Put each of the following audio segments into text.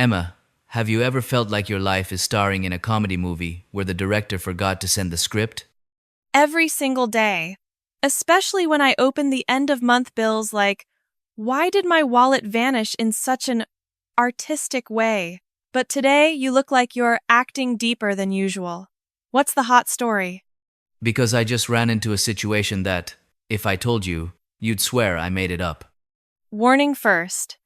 Emma, have you ever felt like your life is starring in a comedy movie where the director forgot to send the script? Every single day. Especially when I open the end of month bills like, why did my wallet vanish in such an artistic way? But today you look like you're acting deeper than usual. What's the hot story? Because I just ran into a situation that, if I told you, you'd swear I made it up. Warning first.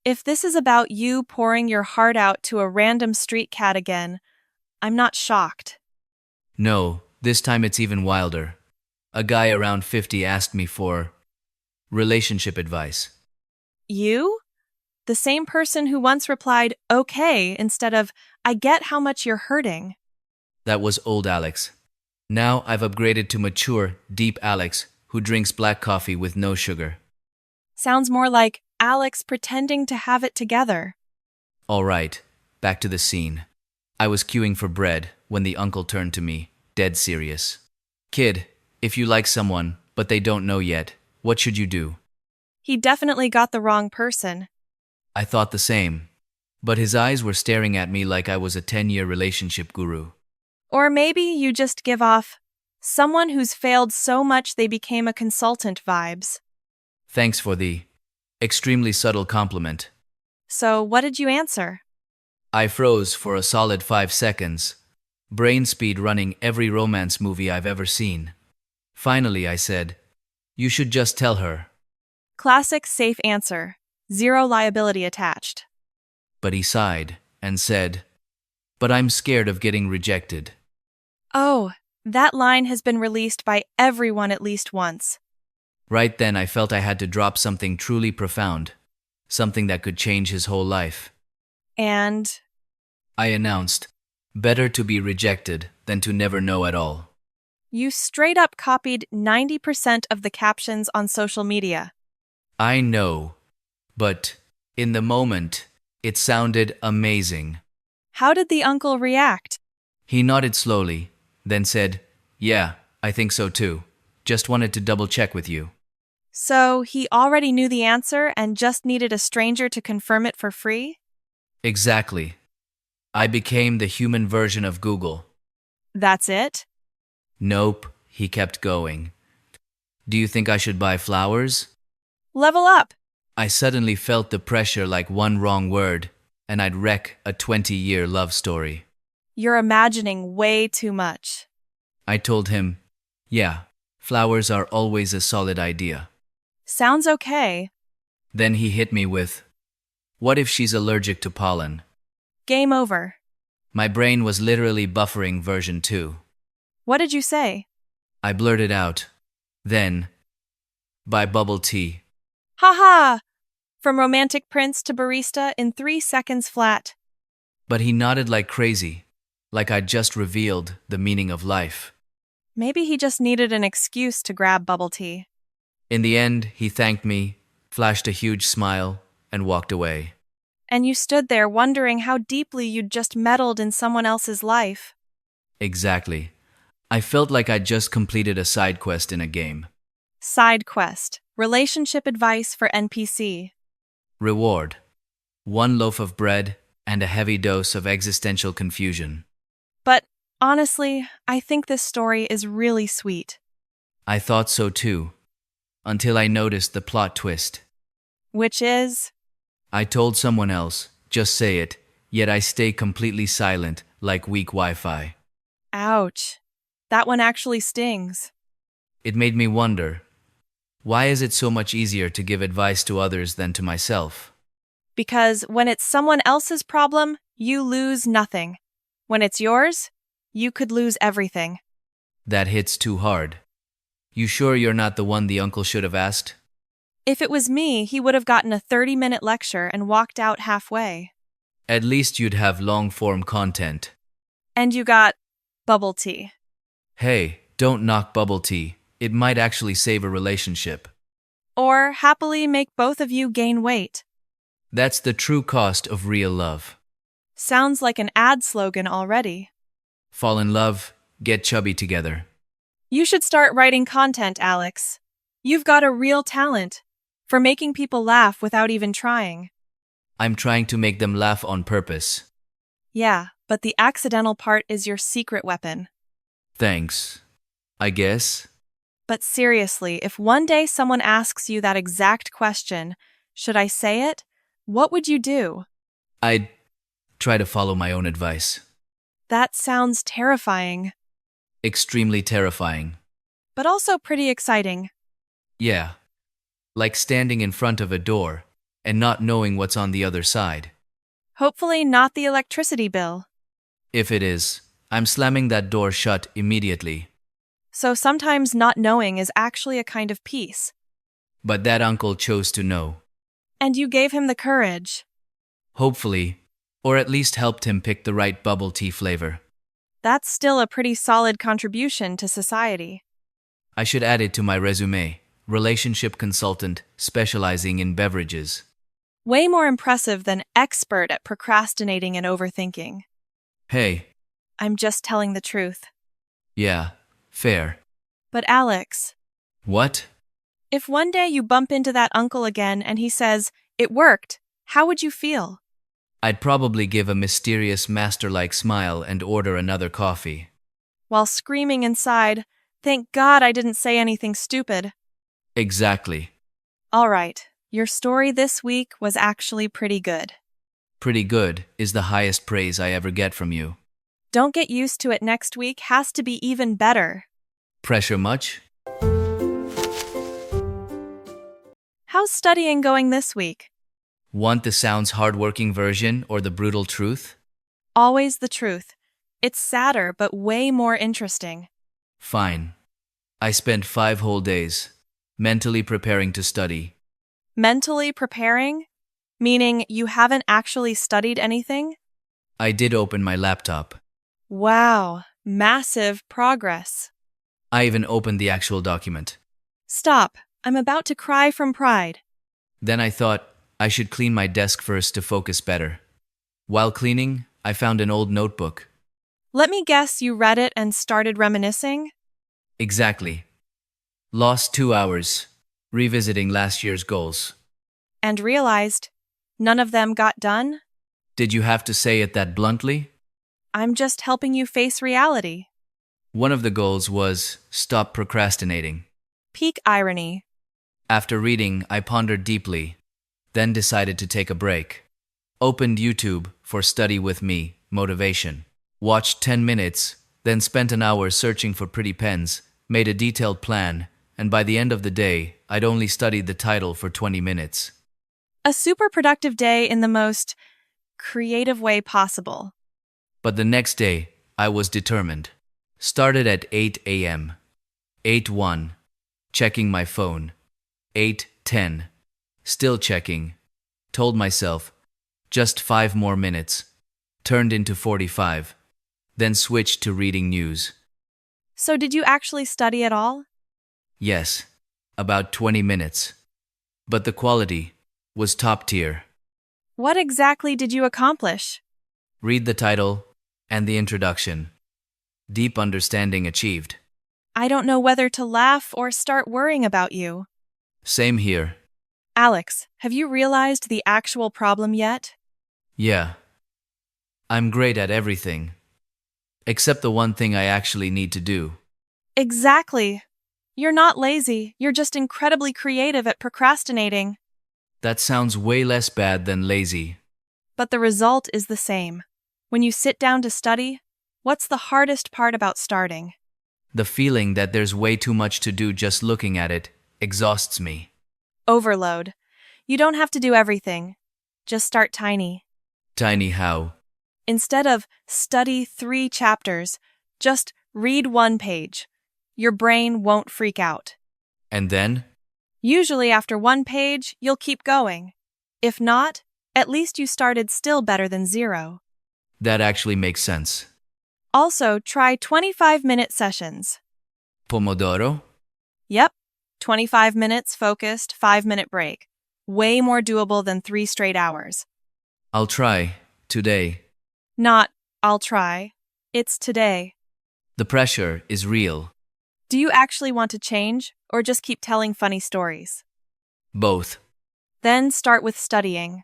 If this is about you pouring your heart out to a random street cat again, I'm not shocked. No, this time it's even wilder. A guy around 50 asked me for relationship advice. You? The same person who once replied, okay, instead of, I get how much you're hurting. That was old Alex. Now I've upgraded to mature, deep Alex, who drinks black coffee with no sugar. Sounds more like Alex pretending to have it together. All right, back to the scene. I was queuing for bread when the uncle turned to me, dead serious. Kid, if you like someone, but they don't know yet, what should you do? He definitely got the wrong person. I thought the same. But his eyes were staring at me like I was a 10-year relationship guru. Or maybe you just give off someone who's failed so much they became a consultant vibes. Thanks for the extremely subtle compliment. So what did you answer? I froze for a solid 5 seconds, brain speed running every romance movie I've ever seen. Finally, I said, you should just tell her. Classic safe answer. Zero liability attached. But he sighed and said, but I'm scared of getting rejected. Oh, that line has been released by everyone at least once. Right then, I felt I had to drop something truly profound, something that could change his whole life. And I announced, better to be rejected than to never know at all. you straight up copied 90% of the captions on social media. I know, but in the moment, it sounded amazing. How did the uncle react? He nodded slowly, then said, yeah, I think so too. Just wanted to double check with you. So he already knew the answer and just needed a stranger to confirm it for free? Exactly. I became the human version of Google. That's it? Nope, he kept going. Do you think I should buy flowers? Level up! I suddenly felt the pressure like one wrong word, and I'd wreck a 20-year love story. You're imagining way too much. I told him, yeah, flowers are always a solid idea. Sounds okay. Then he hit me with, what if she's allergic to pollen? Game over. My brain was literally buffering version 2. What did you say? I blurted out, then, buy bubble tea. Haha! From romantic prince to barista in 3 seconds flat. But he nodded like crazy, like I'd just revealed the meaning of life. Maybe he just needed an excuse to grab bubble tea. In the end, he thanked me, flashed a huge smile, and walked away. And you stood there wondering how deeply you'd just meddled in someone else's life. Exactly. I felt like I'd just completed a side quest in a game. Side quest. Relationship advice for NPC. Reward. 1 loaf of bread and a heavy dose of existential confusion. But honestly, I think this story is really sweet. I thought so too, until I noticed the plot twist. Which is? I told someone else, just say it, yet I stay completely silent like weak Wi-Fi. Ouch. That one actually stings. It made me wonder, why is it so much easier to give advice to others than to myself? Because when it's someone else's problem, you lose nothing. When it's yours, you could lose everything. That hits too hard. You sure you're not the one the uncle should have asked? If it was me, he would have gotten a 30-minute lecture and walked out halfway. At least you'd have long-form content. And you got bubble tea. Hey, don't knock bubble tea. It might actually save a relationship. Or happily make both of you gain weight. That's the true cost of real love. Sounds like an ad slogan already. Fall in love, get chubby together. You should start writing content, Alex. You've got a real talent for making people laugh without even trying. I'm trying to make them laugh on purpose. Yeah, but the accidental part is your secret weapon. Thanks. I guess. But seriously, if one day someone asks you that exact question, should I say it? What would you do? I'd try to follow my own advice. That sounds terrifying, Extremely terrifying. but also pretty exciting. Yeah. Like standing in front of a door and not knowing what's on the other side. Hopefully, not the electricity bill. If it is, I'm slamming that door shut immediately. So sometimes not knowing is actually a kind of peace. But that uncle chose to know. And you gave him the courage. Hopefully, or at least helped him pick the right bubble tea flavor. That's still a pretty solid contribution to society. I should add it to my resume. Relationship consultant specializing in beverages. Way more impressive than expert at procrastinating and overthinking. Hey, I'm just telling the truth. yeah, fair. But Alex, What? if one day you bump into that uncle again and he says, "It worked," how would you feel? I'd probably give a mysterious master-like smile and order another coffee. While screaming inside, "Thank God I didn't say anything stupid." Exactly. All right, your story this week was actually pretty good. Pretty good is the highest praise I ever get from you. Don't get used to it next week has to be even better. Pressure much? How's studying going this week? Want the sounds hardworking version or the brutal truth? Always the truth. It's sadder but way more interesting. Fine. I spent 5 whole days mentally preparing to study. Mentally preparing? Meaning you haven't actually studied anything? I did open my laptop. Wow, massive progress. I even opened the actual document. Stop, I'm about to cry from pride. Then I thought I should clean my desk first to focus better. While cleaning, I found an old notebook. Let me guess you read it and started reminiscing? Exactly. Lost 2 hours revisiting last year's goals. And realized none of them got done? Did you have to say it that bluntly? I'm just helping you face reality. One of the goals was stop procrastinating. Peak irony. After reading, I pondered deeply, then decided to take a break. Opened YouTube for Study With Me motivation. Watched 10 minutes, then spent an hour searching for pretty pens, made a detailed plan, and by the end of the day, I'd only studied the title for 20 minutes. A super productive day in the most creative way possible. But the next day, I was determined. Started at 8 a.m. 8:01. Checking my phone. 8:10. Still checking. Told myself, just 5 more minutes. Turned into 45. Then switched to reading news. So did you actually study at all? Yes, about 20 minutes. But the quality was top tier. What exactly did you accomplish? Read the title and the introduction. Deep understanding achieved. I don't know whether to laugh or start worrying about you. Same here. Alex, have you realized the actual problem yet? Yeah. I'm great at everything. Except the one thing I actually need to do. Exactly. You're not lazy, you're just incredibly creative at procrastinating. That sounds way less bad than lazy. But the result is the same. When you sit down to study, what's the hardest part about starting? The feeling that there's way too much to do just looking at it exhausts me. Overload. You don't have to do everything. Just start tiny. Tiny how? Instead of study 3 chapters, just read 1 page. Your brain won't freak out. And then? Usually after 1 page, you'll keep going. If not, at least you started still better than 0. That actually makes sense. Also, try 25-minute sessions. Pomodoro? Yep, 25 minutes focused, 5-minute break. Way more doable than 3 straight hours. I'll try. Today. Not, I'll try. It's today. The pressure is real. Do you actually want to change, or just keep telling funny stories? Both. Then start with studying.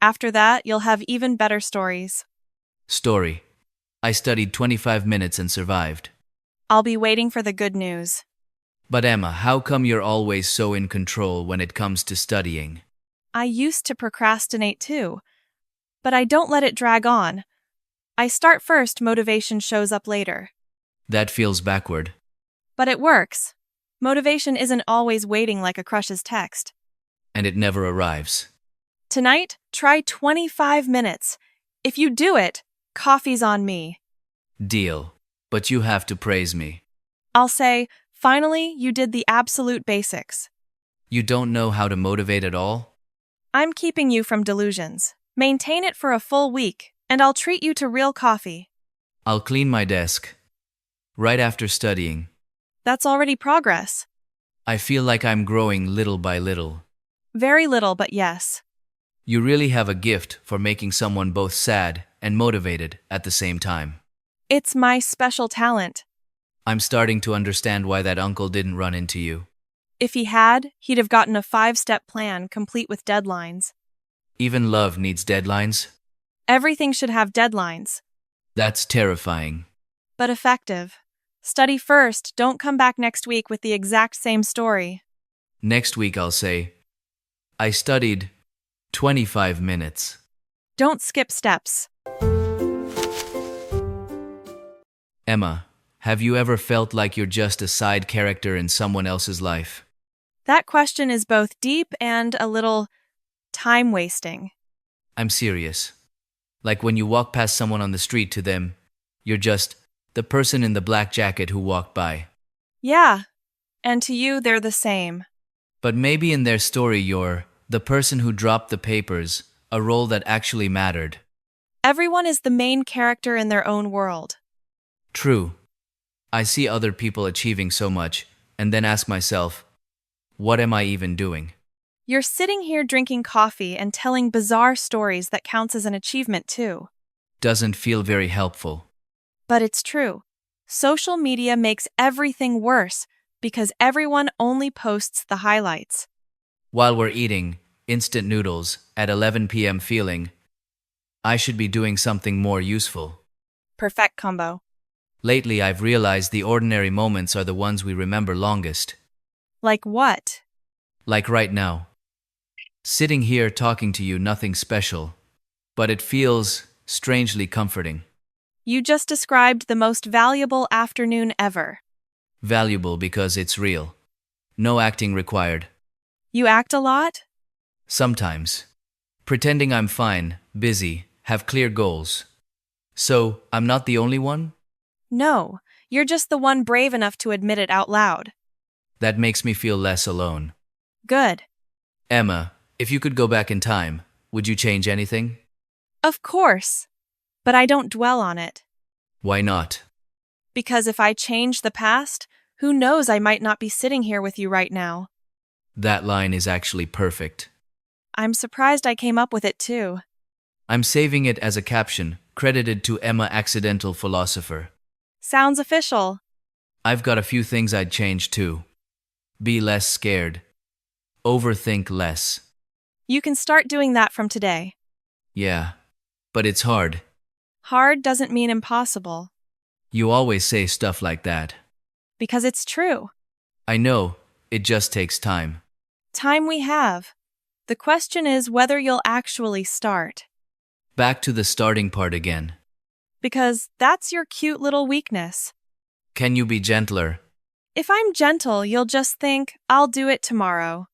After that, you'll have even better stories. Story. I studied 25 minutes and survived. I'll be waiting for the good news. But Emma, how come you're always so in control when it comes to studying? I used to procrastinate too, but I don't let it drag on. I start first, motivation shows up later. That feels backward. But it works. Motivation isn't always waiting like a crush's text. And it never arrives. Tonight, try 25 minutes. If you do it, coffee's on me. Deal. But you have to praise me. I'll say, finally, you did the absolute basics. You don't know how to motivate at all? I'm keeping you from delusions. Maintain it for a full week, and I'll treat you to real coffee. I'll clean my desk. Right after studying. That's already progress. I feel like I'm growing little by little. Very little, but yes. You really have a gift for making someone both sad and motivated at the same time. It's my special talent. I'm starting to understand why that uncle didn't run into you. If he had, he'd have gotten a 5-step plan complete with deadlines. Even love needs deadlines? Everything should have deadlines. That's terrifying. But effective. Study first, don't come back next week with the exact same story. Next week I'll say, I studied 25 minutes. Don't skip steps. Emma, have you ever felt like you're just a side character in someone else's life? That question is both deep and a little time-wasting. I'm serious. Like when you walk past someone on the street, to them, you're just the person in the black jacket who walked by. Yeah, and to you they're the same. But maybe in their story you're the person who dropped the papers, a role that actually mattered. Everyone is the main character in their own world. True. I see other people achieving so much, and then ask myself, what am I even doing? You're sitting here drinking coffee and telling bizarre stories that counts as an achievement too. Doesn't feel very helpful. But it's true. Social media makes everything worse because everyone only posts the highlights. While we're eating instant noodles at 11 p.m. feeling, I should be doing something more useful. Perfect combo. Lately, I've realized the ordinary moments are the ones we remember longest. Like what? Like right now. Sitting here talking to you, nothing special. But it feels strangely comforting. You just described the most valuable afternoon ever. Valuable because it's real. No acting required. You act a lot? Sometimes. Pretending I'm fine, busy, have clear goals. So, I'm not the only one? No, you're just the one brave enough to admit it out loud. That makes me feel less alone. Good. Emma, if you could go back in time, would you change anything? Of course. But I don't dwell on it. Why not? Because if I change the past, who knows, I might not be sitting here with you right now. That line is actually perfect. I'm surprised I came up with it too. I'm saving it as a caption, credited to Emma Accidental Philosopher. Sounds official. I've got a few things I'd change too. Be less scared. Overthink less. You can start doing that from today. Yeah, but it's hard. Hard doesn't mean impossible. You always say stuff like that. Because it's true. I know, it just takes time. Time we have. The question is whether you'll actually start. Back to the starting part again. Because that's your cute little weakness. Can you be gentler? If I'm gentle, you'll just think, I'll do it tomorrow.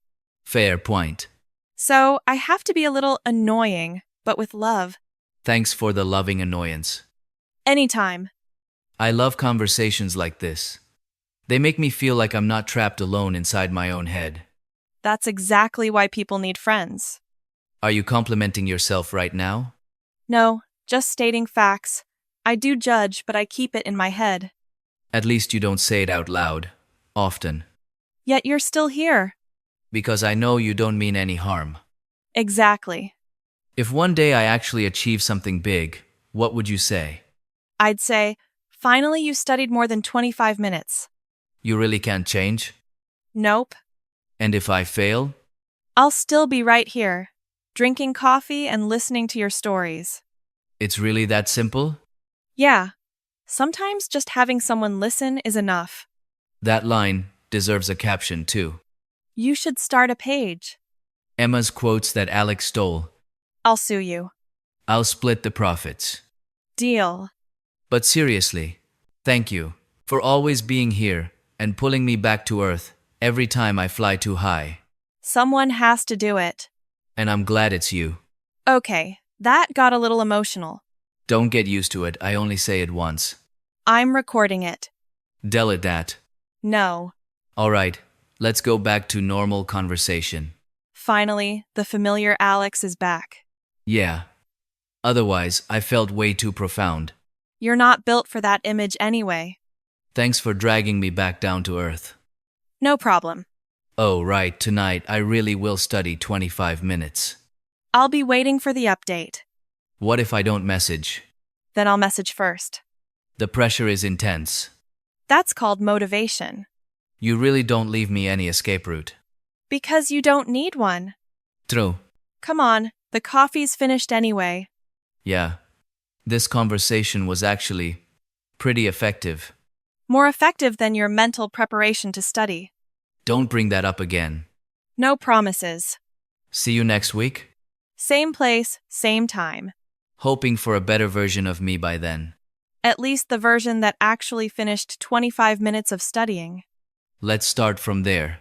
Fair point. So I have to be a little annoying, but with love. Thanks for the loving annoyance. Anytime. I love conversations like this. They make me feel like I'm not trapped alone inside my own head. That's exactly why people need friends. Are you complimenting yourself right now? No, just stating facts. I do judge, but I keep it in my head. At least you don't say it out loud, often. Yet you're still here. Because I know you don't mean any harm. Exactly. If one day I actually achieve something big, what would you say? I'd say, finally you studied more than 25 minutes. You really can't change? Nope. And if I fail? I'll still be right here. drinking coffee and listening to your stories. It's really that simple? Yeah, sometimes just having someone listen is enough. That line deserves a caption too. You should start a page. Emma's quotes that Alex stole. I'll sue you. I'll split the profits. Deal. But seriously, thank you for always being here and pulling me back to earth every time I fly too high. Someone has to do it. And I'm glad it's you. Okay, that got a little emotional. Don't get used to it, I only say it once. I'm recording it. Delete that. No. Alright, let's go back to normal conversation. Finally, the familiar Alex is back. Yeah. Otherwise, I felt way too profound. You're not built for that image anyway. Thanks for dragging me back down to earth. No problem. Oh, right, tonight I really will study 25 minutes. I'll be waiting for the update. What if I don't message? Then I'll message first. The pressure is intense. That's called motivation. You really don't leave me any escape route. Because you don't need one. True. Come on, the coffee's finished anyway. Yeah. This conversation was actually pretty effective. More effective than your mental preparation to study. Don't bring that up again. No promises. See you next week? Same place, same time. Hoping for a better version of me by then. At least the version that actually finished 25 minutes of studying. Let's start from there.